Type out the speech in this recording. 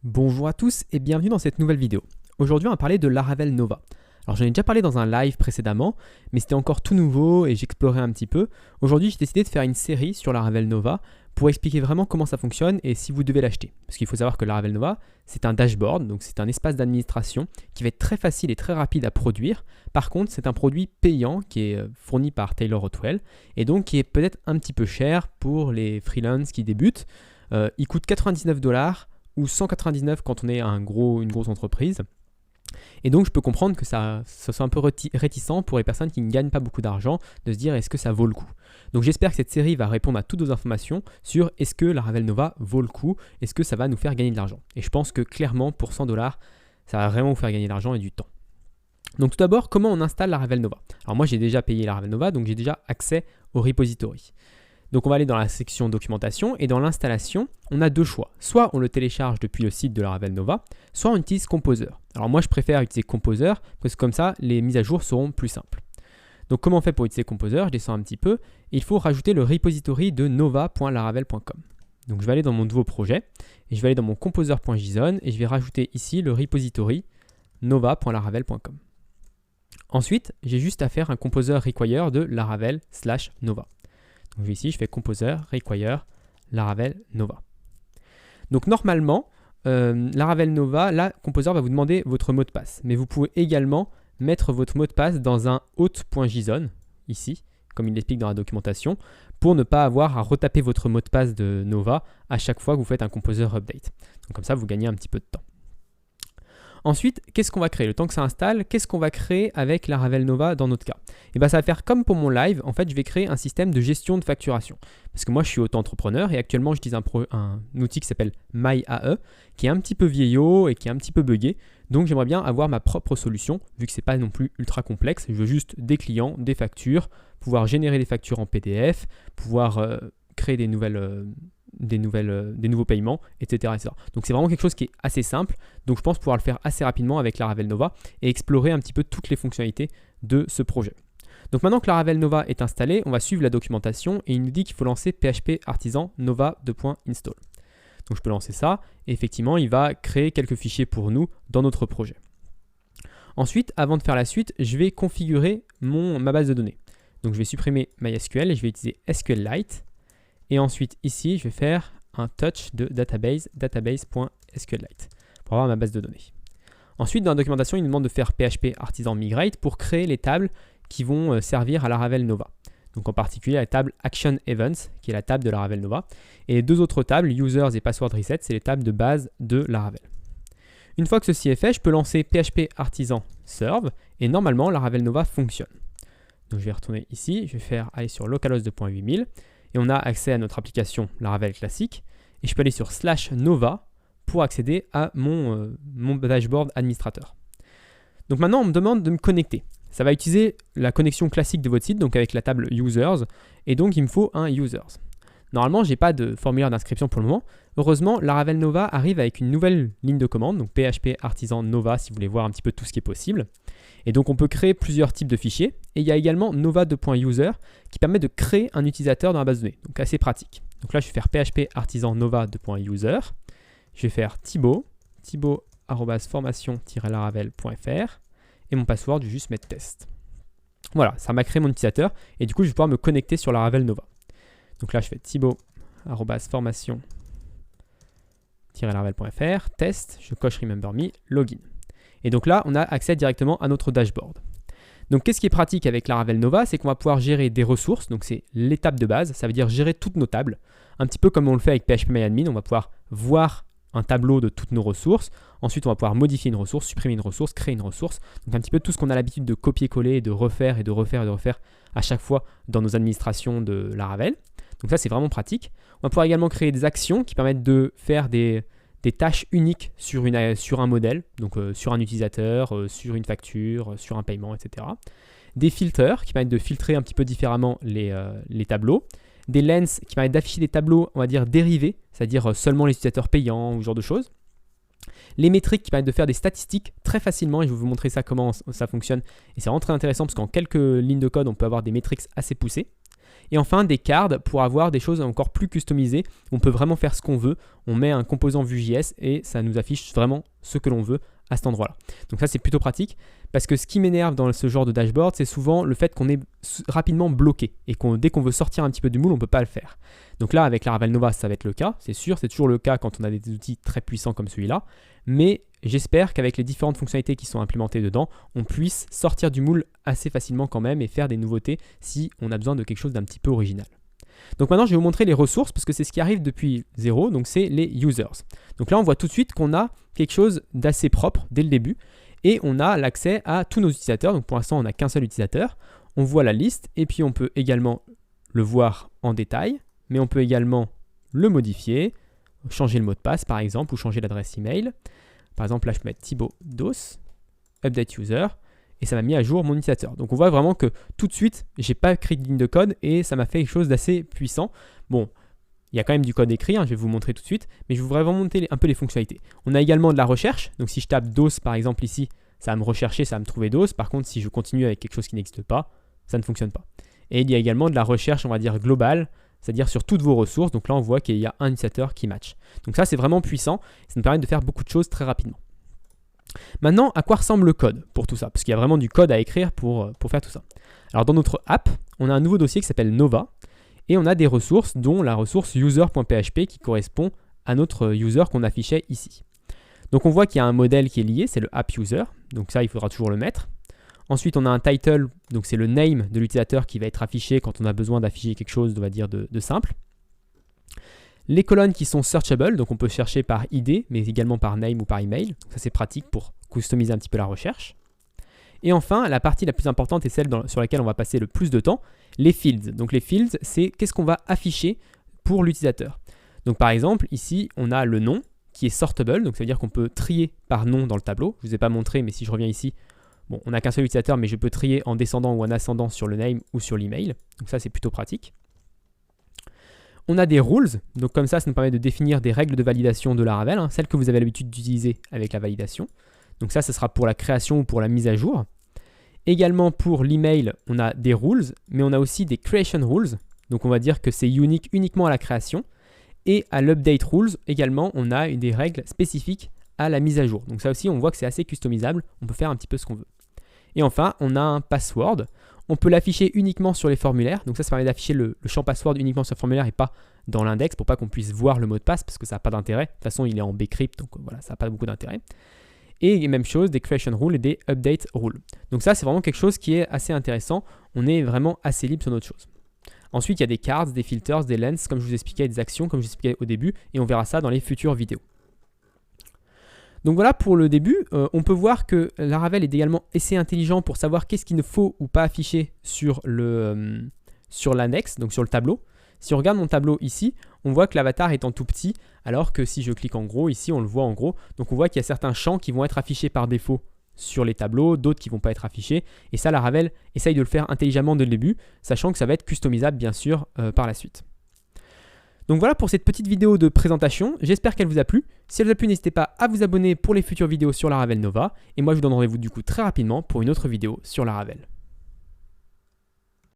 Bonjour à tous et bienvenue dans cette nouvelle vidéo. Aujourd'hui on va parler de Laravel Nova. Alors j'en ai déjà parlé dans un live précédemment, mais c'était encore tout nouveau et j'explorais un petit peu. Aujourd'hui j'ai décidé de faire une série sur Laravel Nova pour expliquer vraiment comment ça fonctionne et si vous devez l'acheter. Parce qu'il faut savoir que Laravel Nova c'est un dashboard, donc c'est un espace d'administration qui va être très facile et très rapide à produire. Par contre c'est un produit payant qui est fourni par Taylor Otwell et donc qui est peut-être un petit peu cher pour les freelances qui débutent. Il coûte 99$ ou 199 quand on est une grosse entreprise. Et donc je peux comprendre que ça soit un peu réticent pour les personnes qui ne gagnent pas beaucoup d'argent de se dire est-ce que ça vaut le coup. Donc j'espère que cette série va répondre à toutes vos informations sur est-ce que Laravel Nova vaut le coup, est-ce que ça va nous faire gagner de l'argent. Et je pense que clairement pour 100$, ça va vraiment vous faire gagner de l'argent et du temps. Donc tout d'abord, comment on installe Laravel Nova? Alors moi j'ai déjà payé Laravel Nova, donc j'ai déjà accès au repository. Donc on va aller dans la section documentation et dans l'installation, on a deux choix. Soit on le télécharge depuis le site de Laravel Nova, soit on utilise Composer. Alors moi je préfère utiliser Composer parce que comme ça les mises à jour seront plus simples. Donc comment on fait pour utiliser Composer? Je descends un petit peu. Il faut rajouter le repository de nova.laravel.com. Donc je vais aller dans mon nouveau projet et je vais aller dans mon composer.json et je vais rajouter ici le repository nova.laravel.com. Ensuite, j'ai juste à faire un composer require de laravel/nova. Donc ici, je fais composer require Laravel Nova. Donc normalement, Laravel Nova, là, Composer va vous demander votre mot de passe. Mais vous pouvez également mettre votre mot de passe dans un auth.json, ici, comme il l'explique dans la documentation, pour ne pas avoir à retaper votre mot de passe de Nova à chaque fois que vous faites un Composer update. Donc comme ça, vous gagnez un petit peu de temps. Ensuite, qu'est-ce qu'on va créer? Le temps que ça installe, qu'est-ce qu'on va créer avec Laravel Nova dans notre cas? Et bien ça va faire comme pour mon live, en fait je vais créer un système de gestion de facturation. Parce que moi je suis auto-entrepreneur et actuellement j'utilise un outil qui s'appelle MyAE, qui est un petit peu vieillot et qui est un petit peu buggé. Donc j'aimerais bien avoir ma propre solution, vu que ce n'est pas non plus ultra complexe. Je veux juste des clients, des factures, pouvoir générer des factures en PDF, pouvoir créer des nouveaux paiements, etc., etc. Donc c'est vraiment quelque chose qui est assez simple. Donc je pense pouvoir le faire assez rapidement avec Laravel Nova et explorer un petit peu toutes les fonctionnalités de ce projet. Donc maintenant que Laravel Nova est installé, on va suivre la documentation et il nous dit qu'il faut lancer PHP artisan nova 2.install. Donc je peux lancer ça et effectivement il va créer quelques fichiers pour nous dans notre projet. Ensuite, avant de faire la suite, je vais configurer ma base de données. Donc je vais supprimer MySQL et je vais utiliser SQLite. Et ensuite, ici, je vais faire un touch de database.sqlite pour avoir ma base de données. Ensuite, dans la documentation, il nous demande de faire PHP artisan migrate pour créer les tables qui vont servir à Laravel Nova. Donc en particulier la table Action Events, qui est la table de Laravel Nova. Et les deux autres tables, Users et Password Reset, c'est les tables de base de Laravel. Une fois que ceci est fait, je peux lancer PHP artisan serve et normalement, Laravel Nova fonctionne. Donc je vais retourner ici, je vais aller sur localhost 2.8000. Et on a accès à notre application Laravel classique. Et je peux aller sur /nova pour accéder à mon dashboard administrateur. Donc maintenant, on me demande de me connecter. Ça va utiliser la connexion classique de votre site, donc avec la table Users. Et donc, il me faut un Users. Normalement, je n'ai pas de formulaire d'inscription pour le moment. Heureusement, Laravel Nova arrive avec une nouvelle ligne de commande, donc PHP artisan Nova si vous voulez voir un petit peu tout ce qui est possible. Et donc on peut créer plusieurs types de fichiers. Et il y a également nova2.user qui permet de créer un utilisateur dans la base de données. Donc assez pratique. Donc là je vais faire PHP artisan nova2.user. Je vais faire Thibaut @formation-laravel.fr et mon password je vais juste mettre test. Voilà, ça m'a créé mon utilisateur et du coup je vais pouvoir me connecter sur Laravel Nova. Donc là je fais Thibaut @formation-laravel.fr, test, je coche Remember Me, login. Et donc là, on a accès directement à notre dashboard. Donc qu'est-ce qui est pratique avec Laravel Nova? C'est qu'on va pouvoir gérer des ressources, donc c'est l'étape de base, ça veut dire gérer toutes nos tables, un petit peu comme on le fait avec PHPMyAdmin, on va pouvoir voir un tableau de toutes nos ressources, ensuite on va pouvoir modifier une ressource, supprimer une ressource, créer une ressource, donc un petit peu tout ce qu'on a l'habitude de copier-coller, de refaire et de refaire et de refaire à chaque fois dans nos administrations de Laravel. Donc ça c'est vraiment pratique. On va pouvoir également créer des actions qui permettent de faire des tâches uniques sur un modèle, donc sur un utilisateur, sur une facture, sur un paiement, etc. Des filters qui permettent de filtrer un petit peu différemment les tableaux. Des lens qui permettent d'afficher des tableaux, on va dire, dérivés, c'est-à-dire seulement les utilisateurs payants ou ce genre de choses. Les métriques qui permettent de faire des statistiques très facilement, et je vais vous montrer ça comment ça fonctionne. Et c'est vraiment très intéressant parce qu'en quelques lignes de code, on peut avoir des métriques assez poussées. Et enfin, des cards pour avoir des choses encore plus customisées. On peut vraiment faire ce qu'on veut. On met un composant Vue.js et ça nous affiche vraiment ce que l'on veut à cet endroit-là. Donc ça, c'est plutôt pratique parce que ce qui m'énerve dans ce genre de dashboard, c'est souvent le fait qu'on est rapidement bloqué et dès qu'on veut sortir un petit peu du moule, on ne peut pas le faire. Donc là, avec Laravel Nova, ça va être le cas, c'est sûr, c'est toujours le cas quand on a des outils très puissants comme celui-là, mais j'espère qu'avec les différentes fonctionnalités qui sont implémentées dedans, on puisse sortir du moule assez facilement quand même et faire des nouveautés si on a besoin de quelque chose d'un petit peu original. Donc maintenant, je vais vous montrer les ressources parce que c'est ce qui arrive depuis 0, donc c'est les users. Donc là, on voit tout de suite qu'on a quelque chose d'assez propre dès le début et on a l'accès à tous nos utilisateurs. Donc pour l'instant, on n'a qu'un seul utilisateur. On voit la liste et puis on peut également le voir en détail, mais on peut également le modifier, changer le mot de passe par exemple ou changer l'adresse email. Par exemple, là, je peux mettre Thibaut Dos, update user. Et ça m'a mis à jour mon utilisateur. Donc on voit vraiment que tout de suite, j'ai pas écrit de ligne de code et ça m'a fait quelque chose d'assez puissant. Bon, il y a quand même du code écrit, je vais vous montrer tout de suite, mais je voudrais vraiment montrer un peu les fonctionnalités. On a également de la recherche, donc si je tape DOS par exemple ici, ça va me rechercher, ça va me trouver DOS. Par contre, si je continue avec quelque chose qui n'existe pas, ça ne fonctionne pas. Et il y a également de la recherche, on va dire globale, c'est-à-dire sur toutes vos ressources. Donc là, on voit qu'il y a un utilisateur qui match. Donc ça, c'est vraiment puissant, ça nous permet de faire beaucoup de choses très rapidement. Maintenant, à quoi ressemble le code pour tout ça? Parce qu'il y a vraiment du code à écrire pour faire tout ça. Alors dans notre app, on a un nouveau dossier qui s'appelle Nova et on a des ressources dont la ressource user.php qui correspond à notre user qu'on affichait ici. Donc on voit qu'il y a un modèle qui est lié, c'est le app user, donc ça il faudra toujours le mettre. Ensuite on a un title, donc c'est le name de l'utilisateur qui va être affiché quand on a besoin d'afficher quelque chose, on va dire, de simple. Les colonnes qui sont searchable, donc on peut chercher par ID, mais également par name ou par email. Ça c'est pratique pour customiser un petit peu la recherche. Et enfin, la partie la plus importante et celle sur laquelle on va passer le plus de temps, les fields. Donc les fields, c'est qu'est-ce qu'on va afficher pour l'utilisateur. Donc par exemple, ici, on a le nom qui est sortable, donc ça veut dire qu'on peut trier par nom dans le tableau. Je ne vous ai pas montré, mais si je reviens ici, bon, on n'a qu'un seul utilisateur, mais je peux trier en descendant ou en ascendant sur le name ou sur l'email. Donc ça, c'est plutôt pratique. On a des rules, donc comme ça nous permet de définir des règles de validation de Laravel, celles que vous avez l'habitude d'utiliser avec la validation. Donc ça, ce sera pour la création ou pour la mise à jour. Également pour l'email, on a des rules, mais on a aussi des creation rules. Donc on va dire que c'est unique uniquement à la création. Et à l'update rules, également, on a des règles spécifiques à la mise à jour. Donc ça aussi, on voit que c'est assez customisable, on peut faire un petit peu ce qu'on veut. Et enfin, on a un password. On peut l'afficher uniquement sur les formulaires. Donc ça permet d'afficher le champ password uniquement sur le formulaire et pas dans l'index pour pas qu'on puisse voir le mot de passe parce que ça n'a pas d'intérêt. De toute façon, il est en bcrypt, donc voilà, ça n'a pas beaucoup d'intérêt. Et même chose, des creation rules et des update rules. Donc ça, c'est vraiment quelque chose qui est assez intéressant. On est vraiment assez libre sur notre chose. Ensuite, il y a des cards, des filters, des lens, comme je vous expliquais, des actions, comme je vous expliquais au début, et on verra ça dans les futures vidéos. Donc voilà pour le début, on peut voir que Laravel est également assez intelligent pour savoir qu'est-ce qu'il ne faut ou pas afficher sur l'index, donc sur le tableau. Si on regarde mon tableau ici, on voit que l'avatar est en tout petit, alors que si je clique en gros, ici on le voit en gros. Donc on voit qu'il y a certains champs qui vont être affichés par défaut sur les tableaux, d'autres qui ne vont pas être affichés. Et ça, Laravel essaye de le faire intelligemment dès le début, sachant que ça va être customisable bien sûr par la suite. Donc voilà pour cette petite vidéo de présentation, j'espère qu'elle vous a plu. Si elle vous a plu, n'hésitez pas à vous abonner pour les futures vidéos sur Laravel Nova. Et moi je vous donne rendez-vous du coup très rapidement pour une autre vidéo sur Laravel.